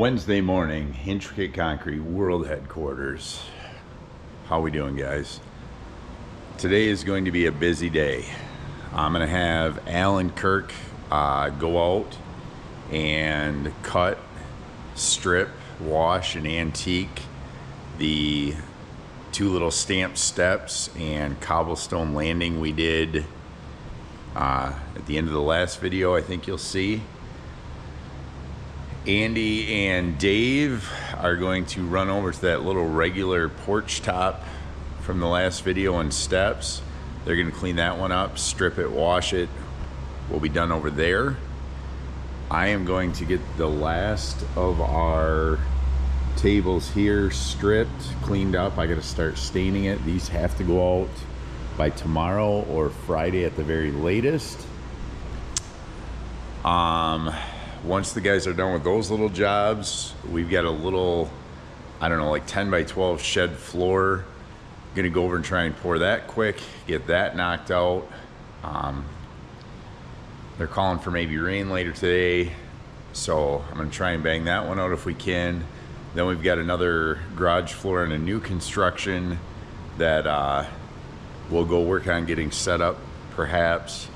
Wednesday morning, Intricate Concrete World Headquarters. How we doing, guys? Today is going to be a busy day. I'm going to have Al and Kirk go out and cut, strip, wash, and antique the two little stamped steps and cobblestone landing we did at the end of the last video. I think you'll see. Andy and Dave are going to run over to that little regular porch top from the last video and steps. They're going to clean that one up, strip it, wash it. We'll be done over there. I am going to get the last of our tables here stripped, cleaned up. I got to start staining it. These have to go out by tomorrow or Friday at the very latest. Once the guys are done with those little jobs, we've got a little, I don't know, like 10 by 12 shed floor. Gonna go over and try and pour that quick, get that knocked out. They're calling for maybe rain later today, so I'm gonna try and bang that one out if we can. Then we've got another garage floor in a new construction that we'll go work on getting set up perhaps.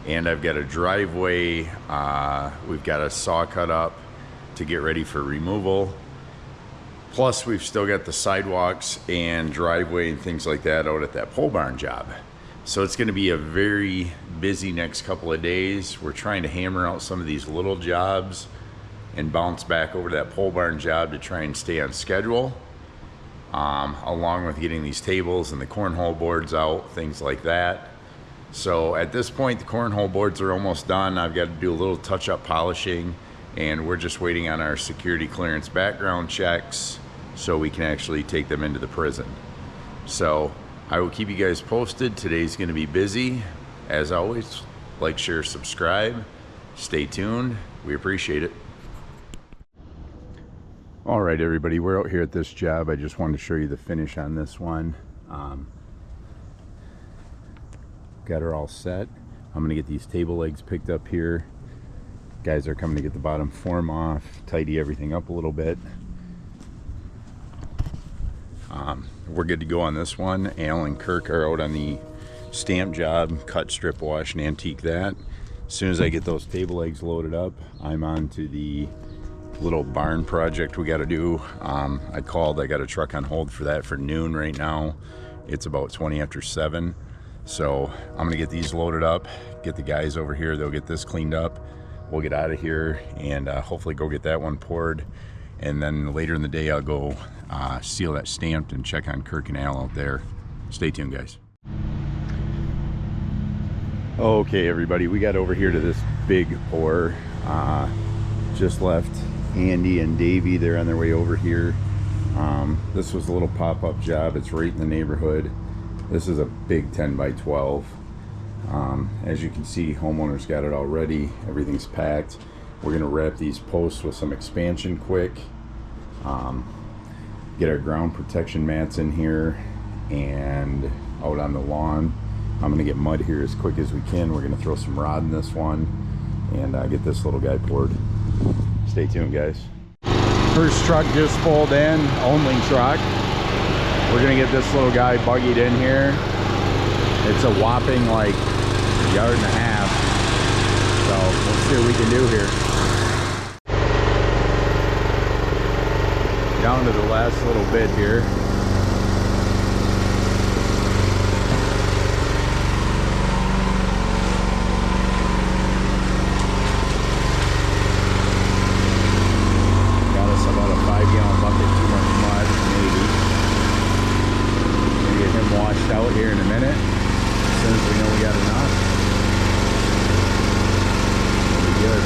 And I've got a driveway, we've got a saw cut up to get ready for removal. Plus we've still got the sidewalks and driveway and things like that out at that pole barn job. So it's gonna be a very busy next couple of days. We're trying to hammer out some of these little jobs and bounce back over to that pole barn job to try and stay on schedule. Along with getting these tables and the cornhole boards out, things like that. So at this point, the cornhole boards are almost done. I've got to do a little touch-up polishing, and we're just waiting on our security clearance background checks so we can actually take them into the prison. So I will keep you guys posted. Today's going to be busy. As always, like, share, subscribe. Stay tuned. We appreciate it. All right, everybody, we're out here at this job. I just wanted to show you the finish on this one. Got her all set. I'm gonna get these table legs picked up here. Guys are coming to get the bottom form off, tidy everything up a little bit. We're good to go on this one. Al and Kirk are out on the stamp job, cut, strip, wash, and antique that. As soon as I get those table legs loaded up, I'm on to the little barn project we got to do. I got a truck on hold for that for noon right now. It's about 20 after 7. So I'm gonna get these loaded up, get the guys over here, they'll get this cleaned up, we'll get out of here and hopefully go get that one poured. And then later in the day I'll go seal that stamped and check on Kirk and Al out there. Stay tuned, guys. Okay, everybody, we got over here to this big pour. Just left Andy and Davey, they're on their way over here. This was a little pop-up job, it's right in the neighborhood. This is a big 10 by 12. As you can see, homeowners got it already. Everything's packed. We're gonna wrap these posts with some expansion quick. Get our ground protection mats in here and out on the lawn. I'm gonna get mud here as quick as we can. We're gonna throw some rod in this one and get this little guy poured. Stay tuned, guys. First truck just pulled in, only truck. We're gonna get this little guy buggied in here. It's a whopping like yard and a half. So let's see what we can do here. Down to the last little bit here. Got us about a 5-gallon bucket too much mud, maybe. Get him washed out here in a minute. As soon as we know we got enough, we'll be good.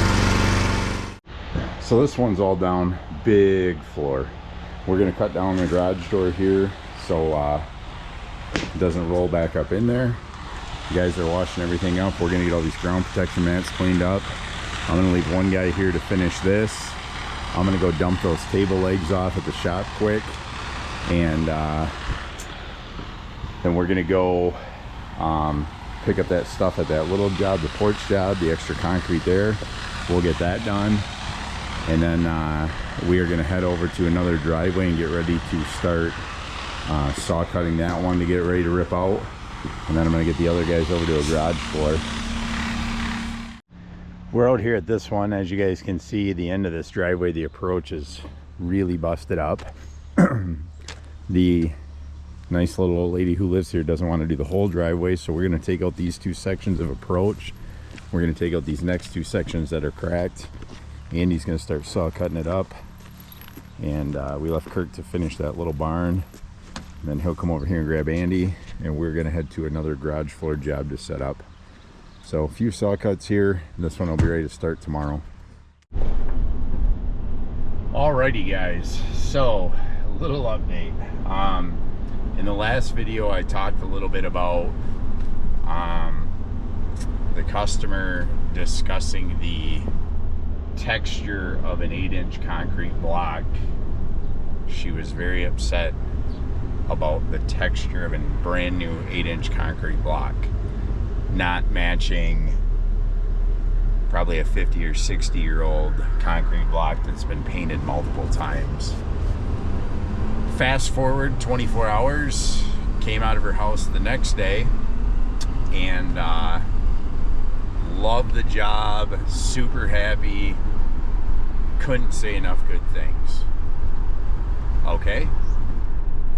So this one's all down, big floor. We're gonna cut down the garage door here so it doesn't roll back up in there. You guys are washing everything up. We're gonna get all these ground protection mats cleaned up. I'm gonna leave one guy here to finish this. I'm gonna go dump those table legs off at the shop quick, and then we're gonna go pick up that stuff at that little job, the porch job, the extra concrete there. We'll get that done. And then we are going to head over to another driveway and get ready to start saw cutting that one to get ready to rip out. And then I'm going to get the other guys over to a garage floor. We're out here at this one. As you guys can see, the end of this driveway, the approach is really busted up. The nice little old lady who lives here doesn't want to do the whole driveway, so we're going to take out these 2 sections of approach. We're going to take out these next 2 sections that are cracked. Andy's going to start saw cutting it up, and we left Kirk to finish that little barn. And then he'll come over here and grab Andy, and we're going to head to another garage floor job to set up. So a few saw cuts here. This one will be ready to start tomorrow. Alrighty guys, so a little update. In the last video I talked a little bit about the customer discussing the texture of an 8-inch concrete block. She was very upset about the texture of a brand new 8-inch concrete block not matching probably a 50 or 60 year old concrete block that's been painted multiple times. Fast forward 24 hours, came out of her house the next day and loved the job, super happy, couldn't say enough good things. Okay,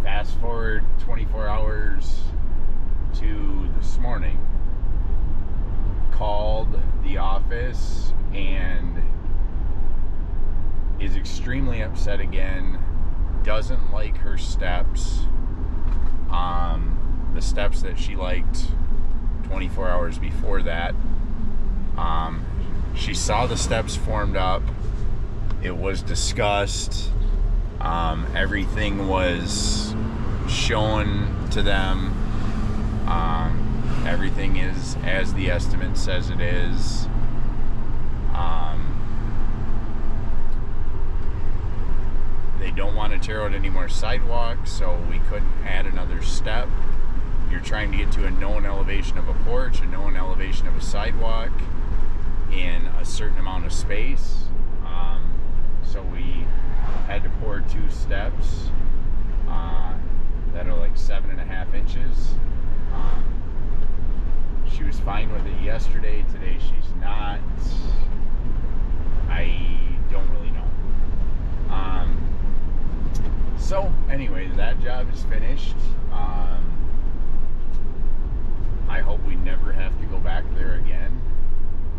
fast forward 24 hours to this morning. Called the office and is extremely upset again. Doesn't like her steps. The steps that she liked 24 hours before that. She saw the steps formed up. It was discussed. Everything was shown to them. Everything is as the estimate says it is. They don't want to tear out any more sidewalks, so we couldn't add another step. You're trying to get to a known elevation of a porch, a known elevation of a sidewalk in a certain amount of space. So we had to pour 2 steps that are like 7.5 inches. She was fine with it yesterday. Today she's not. I don't really know. So anyway, that job is finished. I hope we never have to go back there again.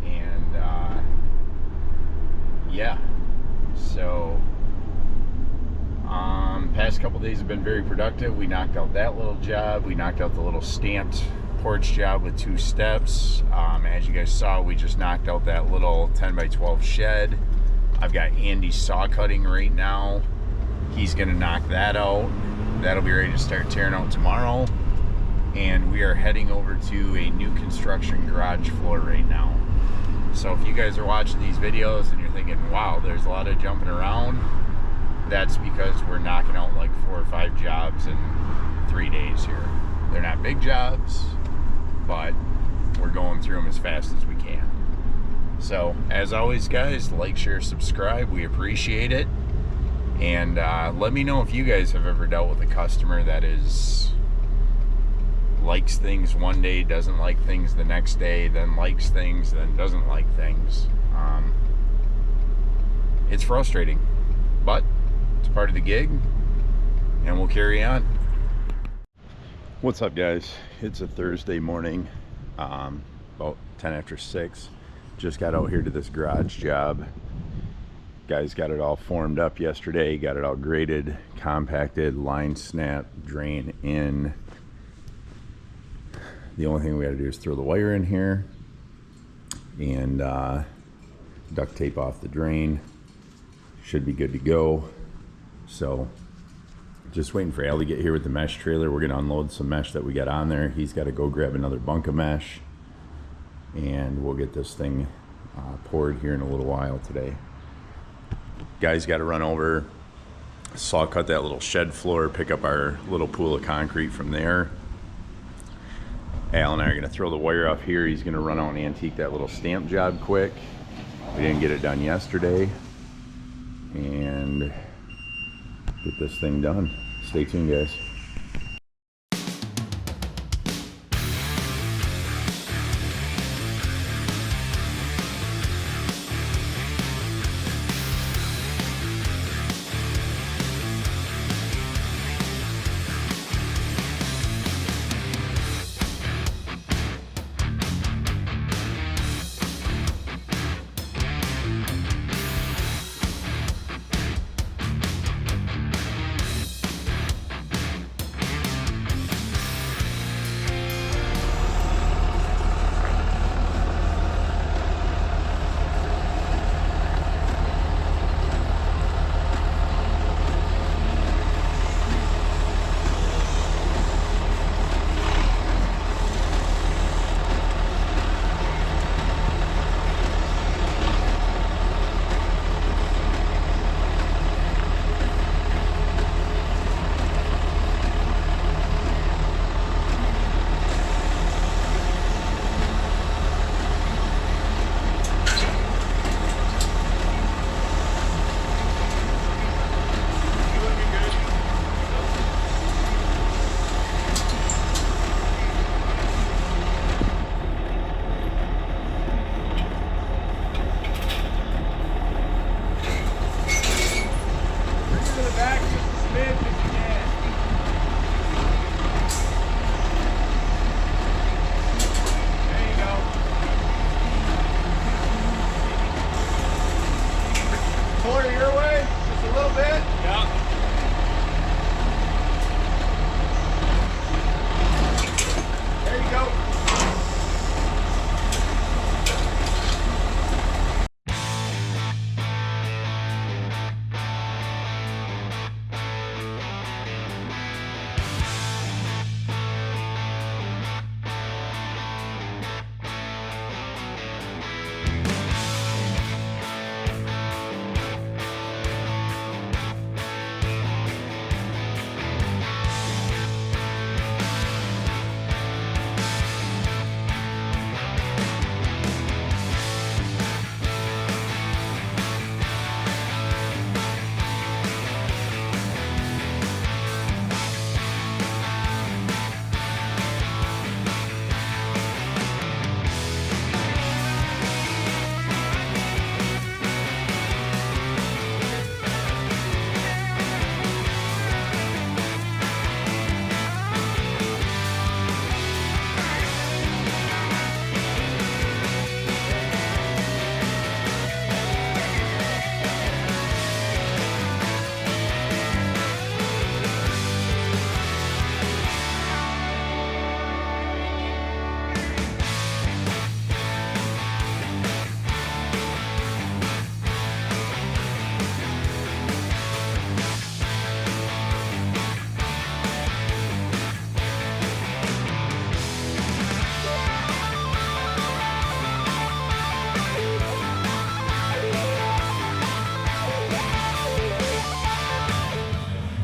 And yeah, so past couple days have been very productive. We knocked out that little job. We knocked out the little stamped porch job with 2 steps. As you guys saw, we just knocked out that little 10 by 12 shed. I've got Andy saw cutting right now. He's gonna knock that out. That'll be ready to start tearing out tomorrow. And we are heading over to a new construction garage floor right now. So if you guys are watching these videos and you're thinking, wow, there's a lot of jumping around, that's because we're knocking out like 4 or 5 jobs in 3 days here. They're not big jobs, but we're going through them as fast as we can. So as always guys, like, share, subscribe, we appreciate it. And let me know if you guys have ever dealt with a customer that likes things one day, doesn't like things the next day, then likes things, then doesn't like things. It's frustrating, but it's part of the gig, and we'll carry on. What's up guys? It's a Thursday morning, about 10 after 6. Just got out here to this garage job. Guys got it all formed up yesterday, got it all graded, compacted, line snap, drain in. The only thing we gotta do is throw the wire in here and duct tape off the drain. Should be good to go. So just waiting for Al to get here with the mesh trailer. We're gonna unload some mesh that we got on there. He's got to go grab another bunk of mesh, and we'll get this thing poured here in a little while today. Guys got to run over, saw cut that little shed floor, pick up our little pool of concrete from there. Al and I are gonna throw the wire off here. He's gonna run out and antique that little stamp job quick. We didn't get it done yesterday. and get this thing done. Stay tuned, guys.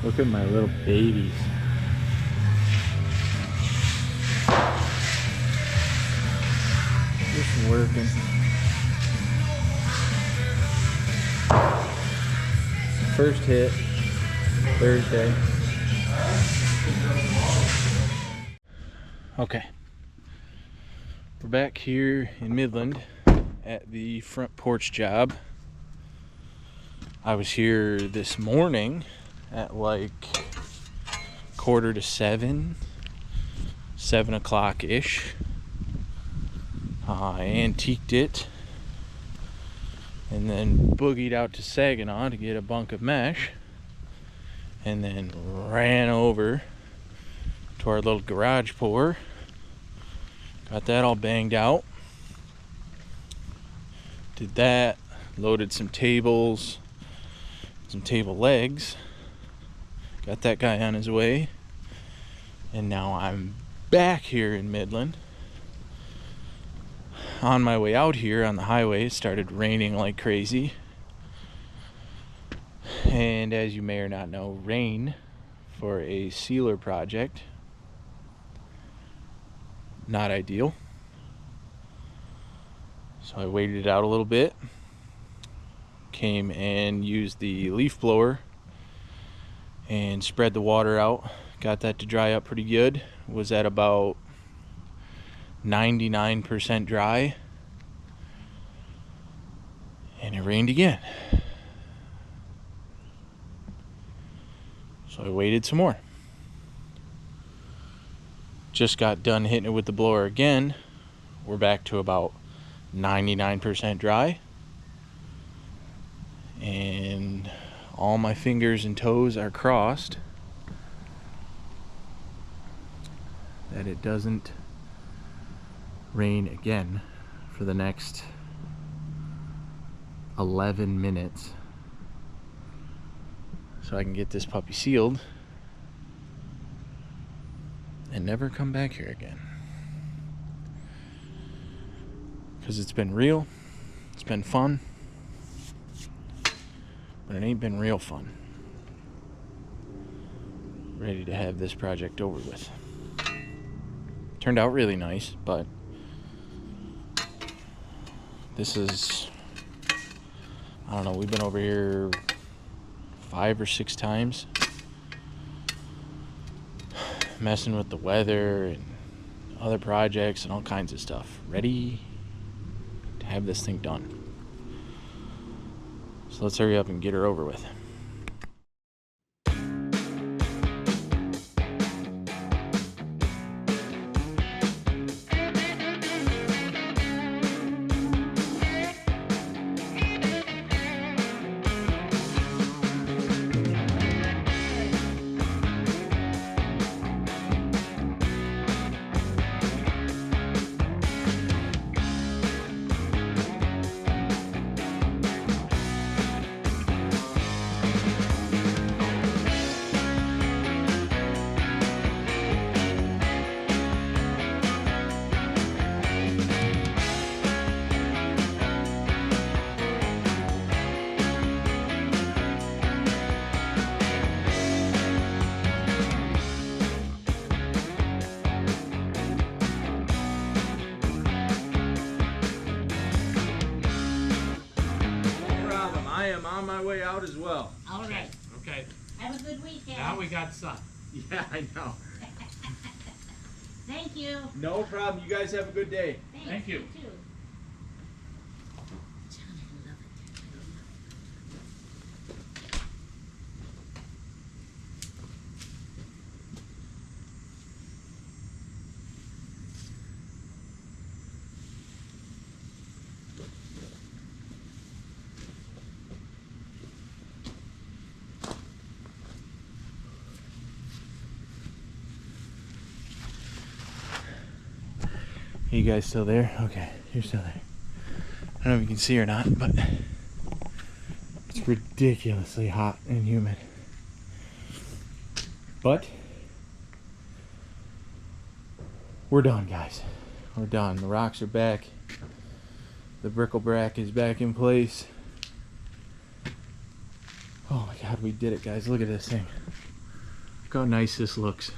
Look at my little babies. Just working. First hit, Thursday. Okay. We're back here in Midland at the front porch job. I was here this morning at like 6:45, 7 o'clock ish. I antiqued it and then boogied out to Saginaw to get a bunk of mesh, and then ran over to our little garage pour, got that all banged out, did that, loaded some tables, some table legs, got that guy on his way, and now I'm back here in Midland. On my way out here on the highway, it started raining like crazy. And as you may or not know, rain for a sealer project, not ideal. So I waited it out a little bit, came and used the leaf blower and spread the water out. Got that to dry up pretty good. Was at about 99% dry. And it rained again. So I waited some more. Just got done hitting it with the blower again. We're back to about 99% dry. And all my fingers and toes are crossed that it doesn't rain again for the next 11 minutes, so I can get this puppy sealed and never come back here again. Because it's been real, it's been fun, but it ain't been real fun. Ready to have this project over with. Turned out really nice, but this is, I don't know, we've been over here 5 or 6 times, messing with the weather and other projects and all kinds of stuff, ready to have this thing done. So let's hurry up and get her over with. On my way out as well. All right. Okay. Have a good weekend. Now we got sun. Yeah, I know. Thank you. No problem. You guys have a good day. Thanks. Thank you. Too. Are you guys still there? Okay, you're still there. I don't know if you can see or not, but it's ridiculously hot and humid. But we're done, guys. We're done. The rocks are back. The bric-a-brac is back in place. Oh my god, we did it, guys. Look at this thing. Look how nice this looks.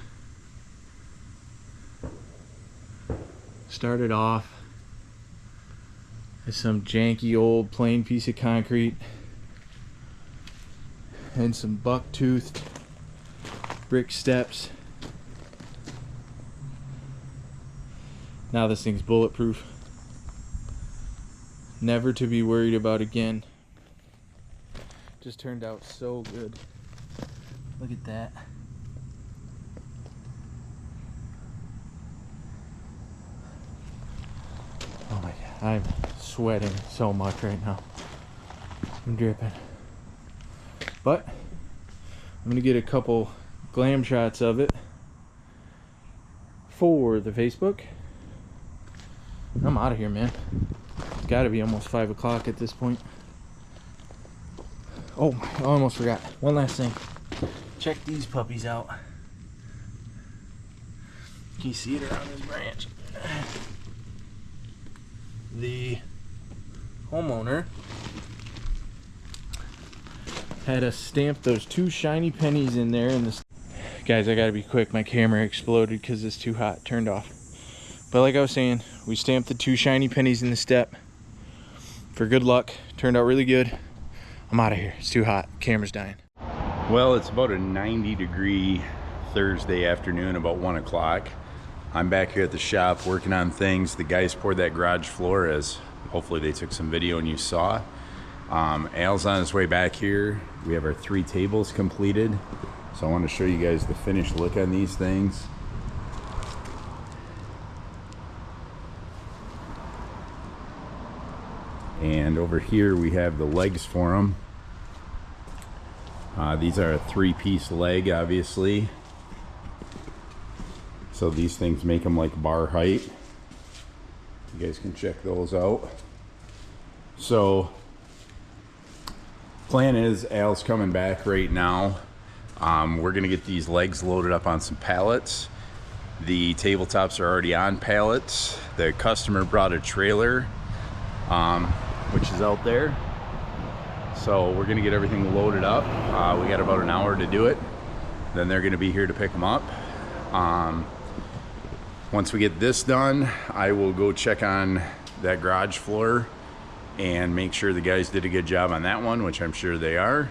Started off as some janky old plain piece of concrete and some buck-toothed brick steps. Now this thing's bulletproof. Never to be worried about again. Just turned out so good. Look at that. Oh my god, I'm sweating so much right now. I'm dripping. But I'm gonna get a couple glam shots of it for the Facebook. I'm out of here, man. It's gotta be almost 5 o'clock at this point. Oh, I almost forgot. One last thing. Check these puppies out. Can you see it around this branch? The homeowner had us stamp those 2 shiny pennies in there. And this, guys, I gotta be quick. My camera exploded because it's too hot. Turned off. But like I was saying, we stamped the 2 shiny pennies in the step for good luck. Turned out really good. I'm out of here. It's too hot. Camera's dying. Well, it's about a 90-degree Thursday afternoon, about 1 o'clock. I'm back here at the shop working on things. The guys poured that garage floor, as hopefully they took some video and you saw. Al's on his way back here. We have our 3 tables completed. So I want to show you guys the finished look on these things. And over here we have the legs for them. These are a 3-piece leg, obviously. So these things make them like bar height. You guys can check those out. So plan is Al's coming back right now. We're gonna get these legs loaded up on some pallets. The tabletops are already on pallets. The customer brought a trailer, which is out there. So we're gonna get everything loaded up. We got about an hour to do it. Then they're gonna be here to pick them up. Once we get this done, I will go check on that garage floor and make sure the guys did a good job on that one, which I'm sure they are.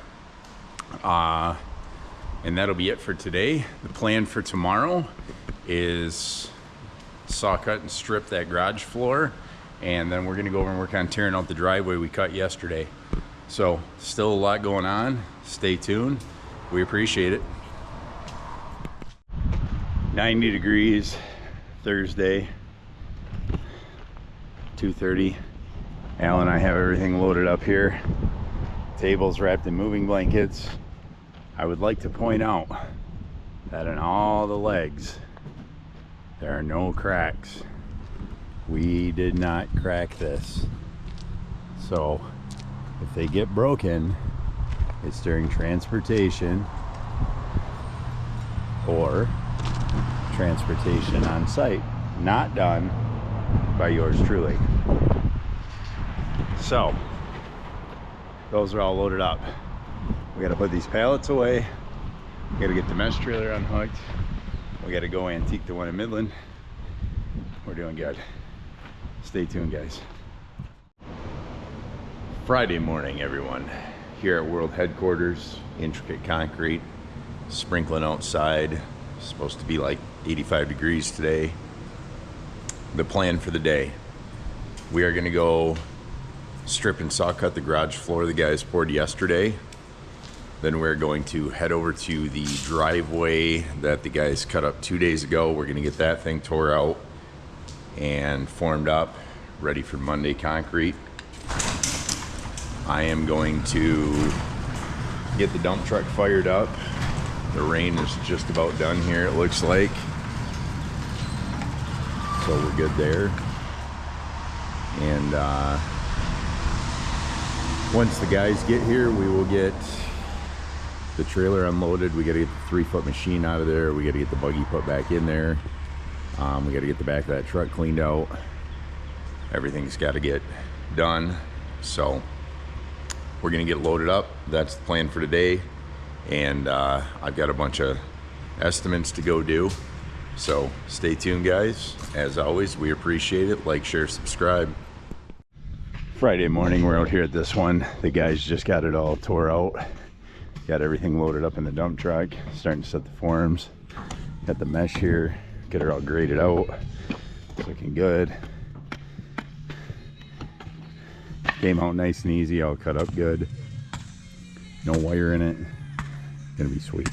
And that'll be it for today. The plan for tomorrow is saw cut and strip that garage floor, and then we're gonna go over and work on tearing out the driveway we cut yesterday. So still a lot going on. Stay tuned. We appreciate it. 90 degrees Thursday, 2:30. Al and I have everything loaded up here. Tables wrapped in moving blankets. I would like to point out that in all the legs, there are no cracks. We did not crack this. So if they get broken, it's during transportation or transportation on site, not done by yours truly. So those are all loaded up. We got to put these pallets away. We got to get the mesh trailer unhooked. We got to go antique the one in Midland. We're doing good. Stay tuned, guys. Friday morning, everyone. Here at World Headquarters, intricate concrete, sprinkling outside. Supposed to be like 85 degrees today. The plan for the day: we are going to go strip and saw cut the garage floor the guys poured yesterday. Then we're going to head over to the driveway that the guys cut up 2 days ago. We're going to get that thing tore out and formed up, ready for Monday concrete. I am going to get the dump truck fired up. The rain is just about done here, it looks like. So we're good there. And once the guys get here, we will get the trailer unloaded. We got to get the 3-foot machine out of there. We got to get the buggy put back in there. We got to get the back of that truck cleaned out. Everything's got to get done. So we're gonna get loaded up. That's the plan for today. And I've got a bunch of estimates to go do. So stay tuned, guys. As always, we appreciate it. Like, share, subscribe. Friday morning, we're out here at this one. The guys just got it all tore out. Got everything loaded up in the dump truck. Starting to set the forms. Got the mesh here. Get her all graded out. It's looking good. Came out nice and easy, all cut up good. No wire in it. Gonna be sweet.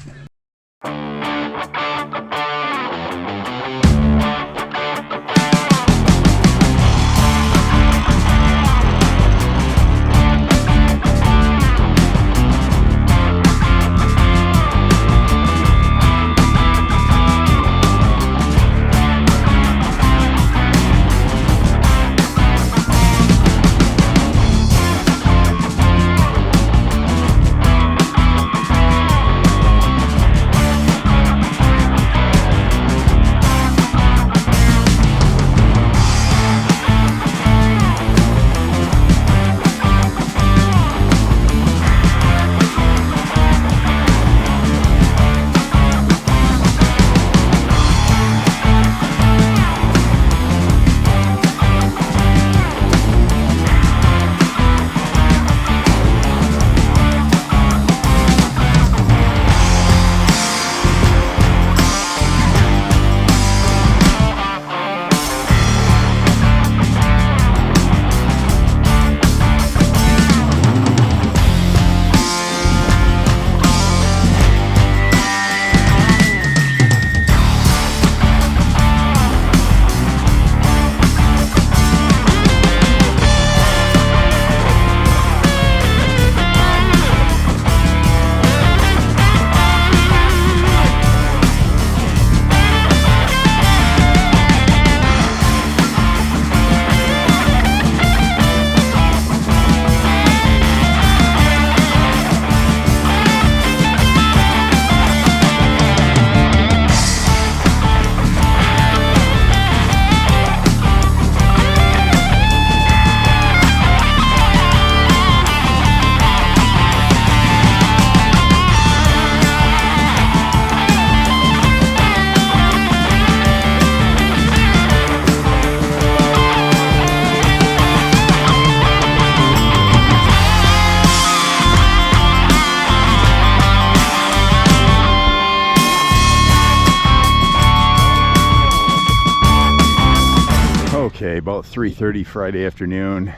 3:30 Friday afternoon.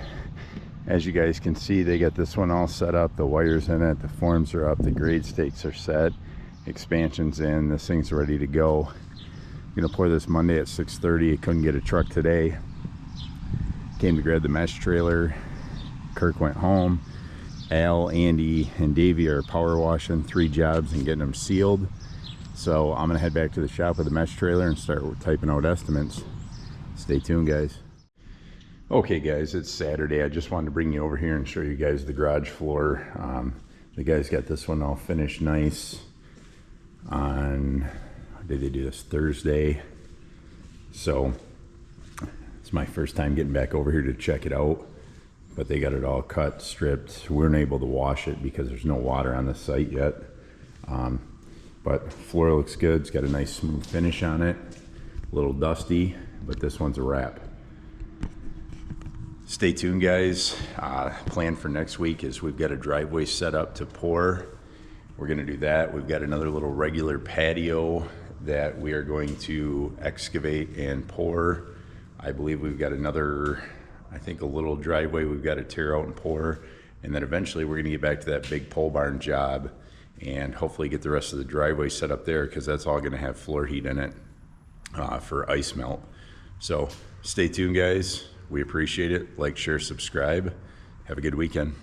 As you guys can see, they got this one all set up, the wires in it, the forms are up, the grade stakes are set, expansion's in, this thing's ready to go. I'm gonna pour this Monday at 6:30. I couldn't get a truck today. Came to grab the mesh trailer. Kirk went home. Al, Andy, and Davey are power washing 3 jobs and getting them sealed. So I'm gonna head back to the shop with the mesh trailer and start typing out estimates. Stay tuned, guys. Okay guys, it's Saturday. I just wanted to bring you over here and show you guys the garage floor. The guys got this one all finished nice on, did they do this Thursday? So it's my first time getting back over here to check it out, but they got it all cut, stripped. We weren't able to wash it because there's no water on the site yet. But floor looks good. It's got a nice smooth finish on it. A little dusty, but this one's a wrap. Stay tuned, guys. Plan for next week is we've got a driveway set up to pour. We're gonna do that. We've got another little regular patio that we are going to excavate and pour. I believe we've got another, I think a little driveway we've got to tear out and pour. And then eventually we're gonna get back to that big pole barn job and hopefully get the rest of the driveway set up there, because that's all gonna have floor heat in it for ice melt. So stay tuned, guys. We appreciate it. Like, share, subscribe. Have a good weekend.